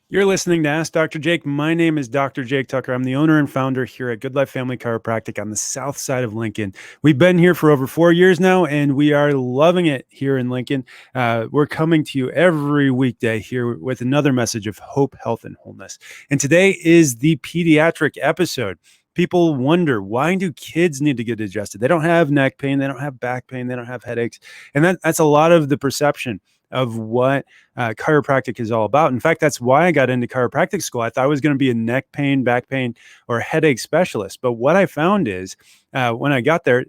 You're listening to Ask Dr. Jake. My name is Dr. Jake Tucker. I'm the owner and founder here at Good Life Family Chiropractic on the south side of Lincoln. We've been here for over 4 years now, and we are loving it here in Lincoln. We're coming to you every weekday here with another message of hope, health, and wholeness. And today is the pediatric episode. People wonder, why do kids need to get adjusted? They don't have neck pain, they don't have back pain, they don't have headaches. And that's a lot of the perception of what chiropractic is all about. In fact, that's why I got into chiropractic school. I thought I was going to be a neck pain, back pain, or headache specialist. But what I found is when I got there,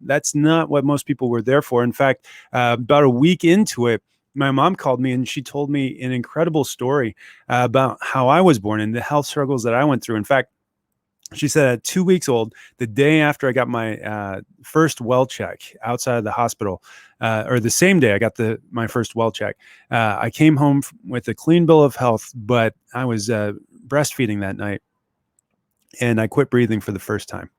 that's not what most people were there for. In fact, about a week into it, my mom called me and she told me an incredible story about how I was born and the health struggles that I went through. In fact, she said at 2 weeks old, the day after I got my first well check outside of the hospital, or the same day I got my first well check, I came home with a clean bill of health, but I was breastfeeding that night, and I quit breathing for the first time.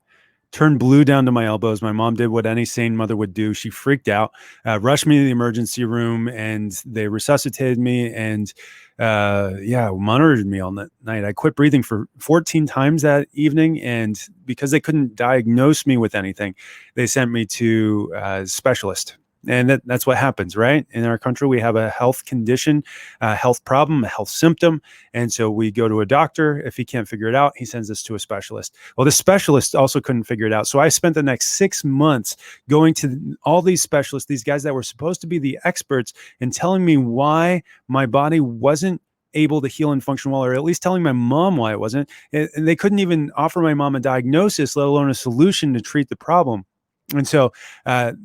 Turned blue down to my elbows. My mom did what any sane mother would do. She freaked out, rushed me to the emergency room, and they resuscitated me and monitored me all night. I quit breathing for 14 times that evening, and because they couldn't diagnose me with anything, they sent me to a specialist. And that's what happens, right? In our country, we have a health condition, a health problem, a health symptom. And so we go to a doctor. If he can't figure it out, he sends us to a specialist. Well, the specialist also couldn't figure it out. So I spent the next 6 months going to all these specialists, these guys that were supposed to be the experts, and telling me why my body wasn't able to heal and function well, or at least telling my mom why it wasn't. And they couldn't even offer my mom a diagnosis, let alone a solution to treat the problem. And so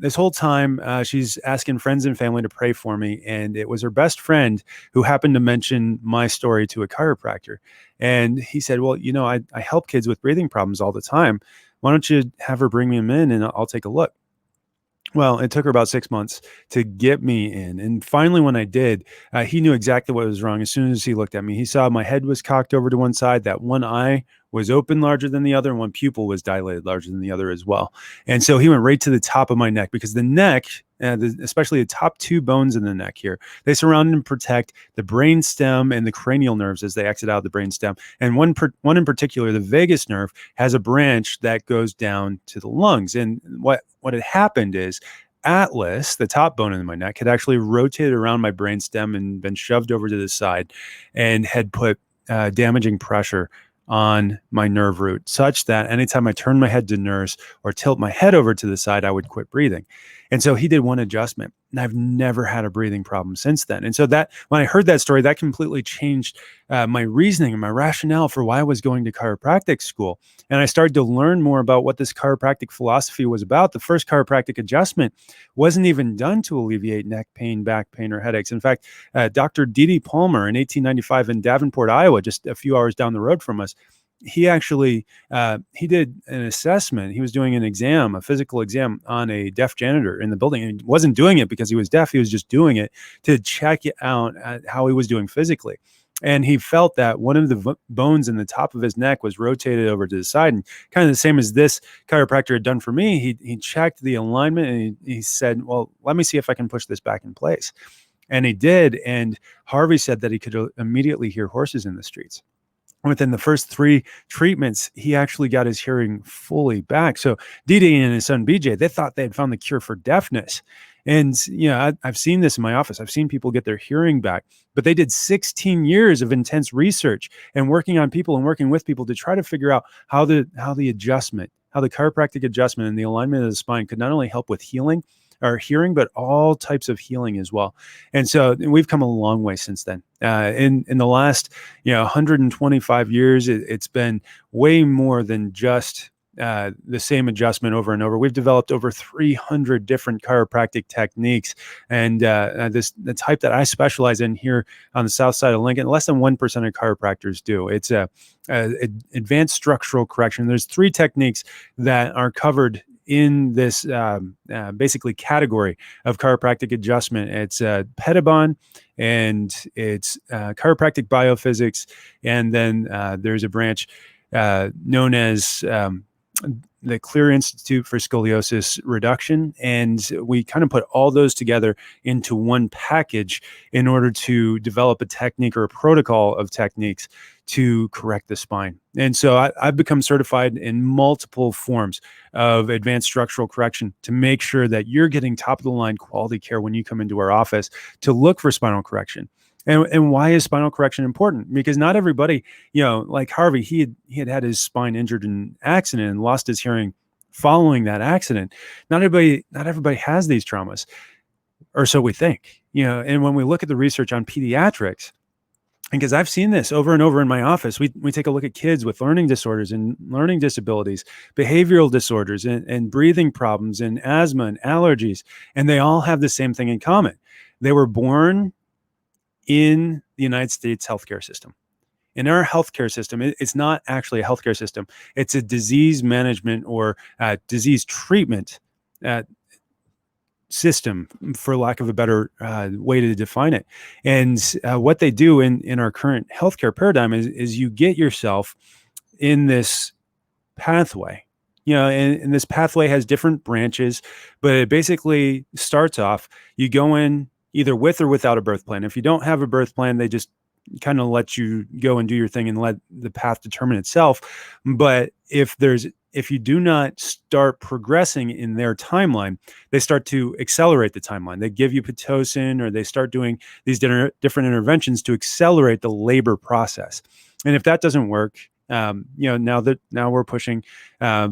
this whole time, she's asking friends and family to pray for me. And it was her best friend who happened to mention my story to a chiropractor. And he said, well, I help kids with breathing problems all the time. Why don't you have her bring me in and I'll take a look? Well, it took her about 6 months to get me in. And finally, when I did, he knew exactly what was wrong. As soon as he looked at me, he saw my head was cocked over to one side, that one eye was open larger than the other, and one pupil was dilated larger than the other as well. And so he went right to the top of my neck, because the neck, especially the top two bones in the neck here, they surround and protect the brain stem and the cranial nerves as they exit out of the brain stem. And one in particular, the vagus nerve, has a branch that goes down to the lungs. And what had happened is Atlas, the top bone in my neck, had actually rotated around my brain stem and been shoved over to the side, and had put damaging pressure on my nerve root, such that anytime I turned my head to nurse or tilt my head over to the side, I would quit breathing. And so he did one adjustment, and I've never had a breathing problem since then. And so that, when I heard that story, that completely changed my reasoning and my rationale for why I was going to chiropractic school. And I started to learn more about what this chiropractic philosophy was about. The first chiropractic adjustment wasn't even done to alleviate neck pain, back pain, or headaches. In fact, Dr. D.D. Palmer in 1895 in Davenport, Iowa, just a few hours down the road from us, he actually he did an assessment. He was doing an exam, a physical exam on a deaf janitor in the building. And he wasn't doing it because he was deaf. He was just doing it to check it out how he was doing physically. And he felt that one of the bones in the top of his neck was rotated over to the side, and kind of the same as this chiropractor had done for me. He checked the alignment, and he said, well, let me see if I can push this back in place. And he did. And Harvey said that he could immediately hear horses in the streets. Within the first 3 treatments, he actually got his hearing fully back. So Didi and his son BJ, they thought they had found the cure for deafness. And I've seen this in my office. I've seen people get their hearing back, but they did 16 years of intense research and working on people and working with people to try to figure out how the chiropractic adjustment and the alignment of the spine could not only help with healing or hearing, but all types of healing as well. And so we've come a long way since then. In the last 125 years, it's been way more than just the same adjustment over and over. We've developed over 300 different chiropractic techniques, and the type that I specialize in here on the south side of Lincoln, less than 1% of chiropractors do. It's advanced structural correction. There's 3 techniques that are covered in this basically category of chiropractic adjustment. It's Pedibond, and it's chiropractic biophysics, and then there's a branch known as the Clear Institute for Scoliosis Reduction, and we kind of put all those together into one package in order to develop a technique or a protocol of techniques to correct the spine. And so I've become certified in multiple forms of advanced structural correction to make sure that you're getting top of the line quality care when you come into our office to look for spinal correction. And why is spinal correction important? Because not everybody, like Harvey, he had his spine injured in an accident and lost his hearing following that accident. Not everybody has these traumas, or so we think. And when we look at the research on pediatrics, because I've seen this over and over in my office, we take a look at kids with learning disorders and learning disabilities, behavioral disorders, and breathing problems, and asthma and allergies, and they all have the same thing in common. They were born in the United States healthcare system. In our healthcare system, it's not actually a healthcare system. It's a disease management or disease treatment system, for lack of a better way to define it. And what they do in our current healthcare paradigm is you get yourself in this pathway. And this pathway has different branches, but it basically starts off, you go in either with or without a birth plan. If you don't have a birth plan, they just kind of let you go and do your thing and let the path determine itself. But if you do not start progressing in their timeline, they start to accelerate the timeline. They give you Pitocin, or they start doing these different interventions to accelerate the labor process. And if that doesn't work, now we're pushing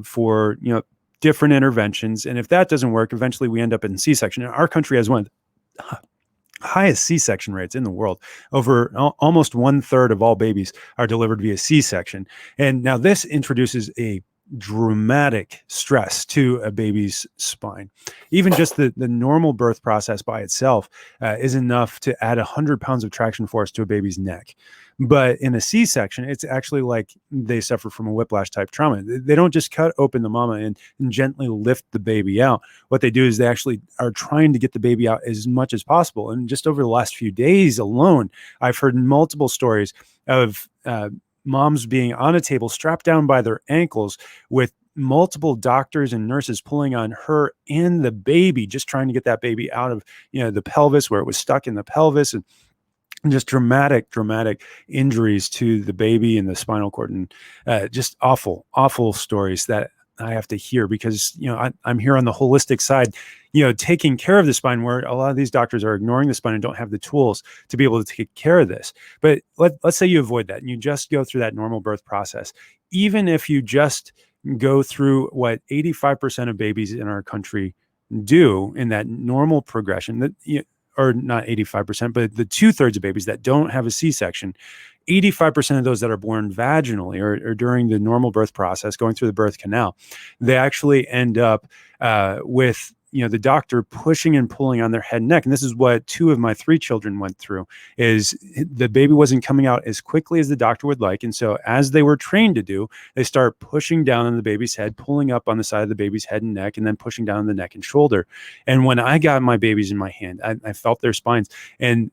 for different interventions. And if that doesn't work, eventually we end up in C-section. And our country has one of the highest C-section rates in the world. Over almost 1/3 of all babies are delivered via C-section. And now this introduces a dramatic stress to a baby's spine. Even just the normal birth process by itself is enough to add 100 pounds of traction force to a baby's neck. But in a C-section, it's actually like they suffer from a whiplash type trauma. They don't just cut open the mama and gently lift the baby out. What they do is they actually are trying to get the baby out as much as possible. And just over the last few days alone, I've heard multiple stories of moms being on a table strapped down by their ankles with multiple doctors and nurses pulling on her and the baby, just trying to get that baby out of the pelvis where it was stuck in the pelvis, and just dramatic injuries to the baby and the spinal cord, and just awful stories that I have to hear, because I'm here on the holistic side, taking care of the spine, where a lot of these doctors are ignoring the spine and don't have the tools to be able to take care of this. But let's say you avoid that and you just go through that normal birth process. Even if you just go through what 85% of babies in our country do in that normal progression, that or not 85%, but the 2/3 of babies that don't have a C-section, 85% of those that are born vaginally or during the normal birth process, going through the birth canal, they actually end up with the doctor pushing and pulling on their head and neck. And this is what 2 of my 3 children went through, is the baby wasn't coming out as quickly as the doctor would like. And so as they were trained to do, they start pushing down on the baby's head, pulling up on the side of the baby's head and neck, and then pushing down on the neck and shoulder. And when I got my babies in my hand, I felt their spines, and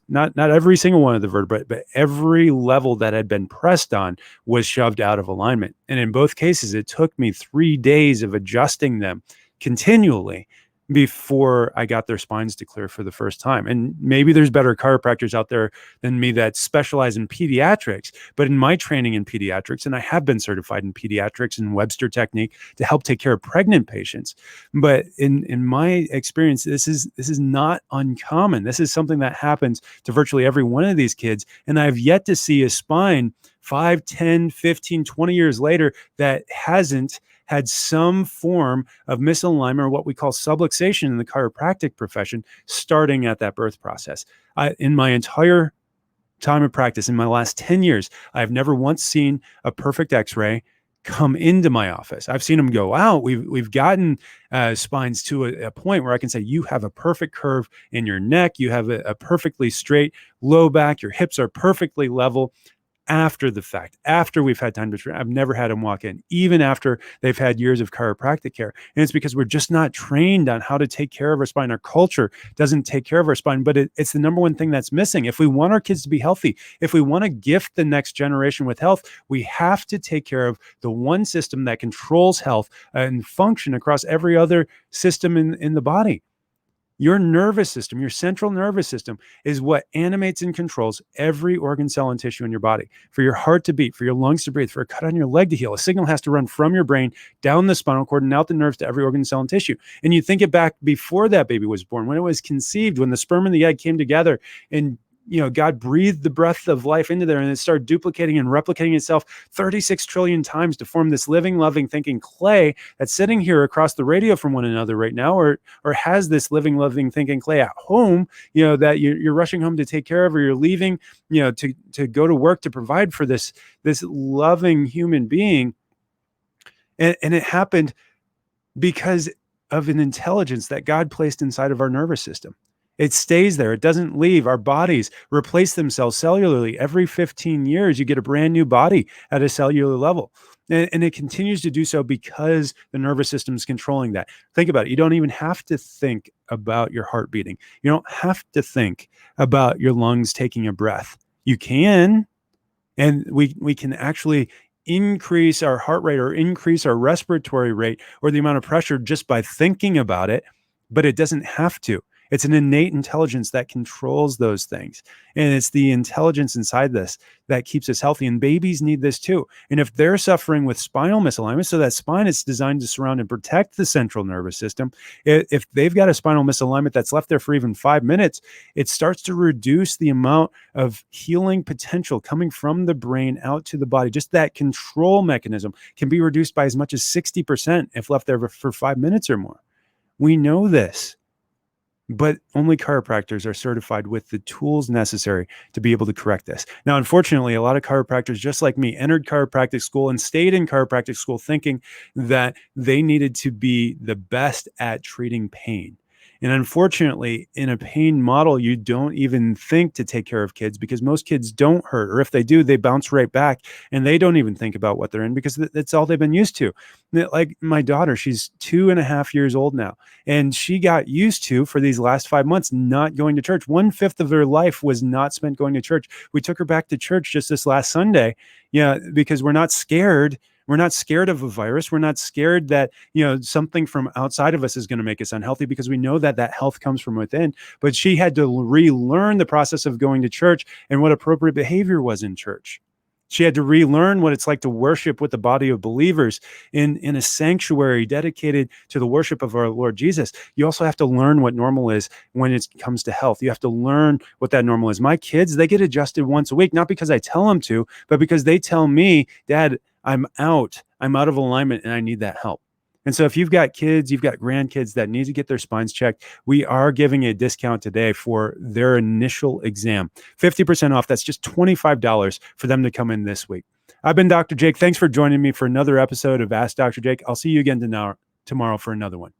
not every single one of the vertebrae, but every level that had been pressed on was shoved out of alignment. And in both cases, it took me 3 days of adjusting them continually before I got their spines to clear for the first time. And maybe there's better chiropractors out there than me that specialize in pediatrics, but in my training in pediatrics, and I have been certified in pediatrics and Webster technique to help take care of pregnant patients. But in my experience, this is not uncommon. This is something that happens to virtually every one of these kids. And I've yet to see a spine 5, 10, 15, 20 years later that hasn't had some form of misalignment, or what we call subluxation in the chiropractic profession, starting at that birth process. In my entire time of practice, in my last 10 years, I've never once seen a perfect x-ray come into my office. I've seen them go out. We've gotten spines to a point where I can say, you have a perfect curve in your neck. You have a perfectly straight low back. Your hips are perfectly level. after the fact, after we've had time to train. I've never had them walk in, even after they've had years of chiropractic care. And it's because we're just not trained on how to take care of our spine. Our culture doesn't take care of our spine, but it's the number one thing that's missing. If we want our kids to be healthy, if we want to gift the next generation with health, we have to take care of the one system that controls health and function across every other system in the body. Your nervous system, your central nervous system, is what animates and controls every organ, cell, and tissue in your body. For your heart to beat, for your lungs to breathe, for a cut on your leg to heal, a signal has to run from your brain down the spinal cord and out the nerves to every organ, cell, and tissue. And you think it back before that baby was born, when it was conceived, when the sperm and the egg came together, and God breathed the breath of life into there, and it started duplicating and replicating itself 36 trillion times to form this living, loving, thinking clay that's sitting here across the radio from one another right now, or has this living, loving, thinking clay at home, that you're rushing home to take care of, or you're leaving, to go to work to provide for this loving human being. And it happened because of an intelligence that God placed inside of our nervous system. It stays there. It doesn't leave. Our bodies replace themselves cellularly. Every 15 years, you get a brand new body at a cellular level. And it continues to do so because the nervous system is controlling that. Think about it. You don't even have to think about your heart beating. You don't have to think about your lungs taking a breath. You can, and we can actually increase our heart rate or increase our respiratory rate or the amount of pressure just by thinking about it, but it doesn't have to. It's an innate intelligence that controls those things. And it's the intelligence inside this that keeps us healthy. And babies need this too. And if they're suffering with spinal misalignment, so that spine is designed to surround and protect the central nervous system, if they've got a spinal misalignment that's left there for even 5 minutes, it starts to reduce the amount of healing potential coming from the brain out to the body. Just that control mechanism can be reduced by as much as 60% if left there for 5 minutes or more. We know this. But only chiropractors are certified with the tools necessary to be able to correct this. Now, unfortunately, a lot of chiropractors, just like me, entered chiropractic school and stayed in chiropractic school thinking that they needed to be the best at treating pain. And unfortunately, in a pain model, you don't even think to take care of kids because most kids don't hurt. Or if they do, they bounce right back and they don't even think about what they're in because that's all they've been used to. Like my daughter, she's 2.5 years old now. And she got used to, for these last 5 months, not going to church. 1/5 of her life was not spent going to church. We took her back to church just this last Sunday, because we're not scared. We're not scared of a virus. We're not scared that, something from outside of us is going to make us unhealthy because we know that health comes from within. But she had to relearn the process of going to church and what appropriate behavior was in church. She had to relearn what it's like to worship with the body of believers in a sanctuary dedicated to the worship of our Lord Jesus. You also have to learn what normal is when it comes to health. You have to learn what that normal is. My kids, they get adjusted once a week, not because I tell them to, but because they tell me, Dad, I'm out of alignment and I need that help. And so if you've got kids, you've got grandkids that need to get their spines checked, we are giving a discount today for their initial exam. 50% off. That's just $25 for them to come in this week. I've been Dr. Jake. Thanks for joining me for another episode of Ask Dr. Jake. I'll see you again tomorrow for another one.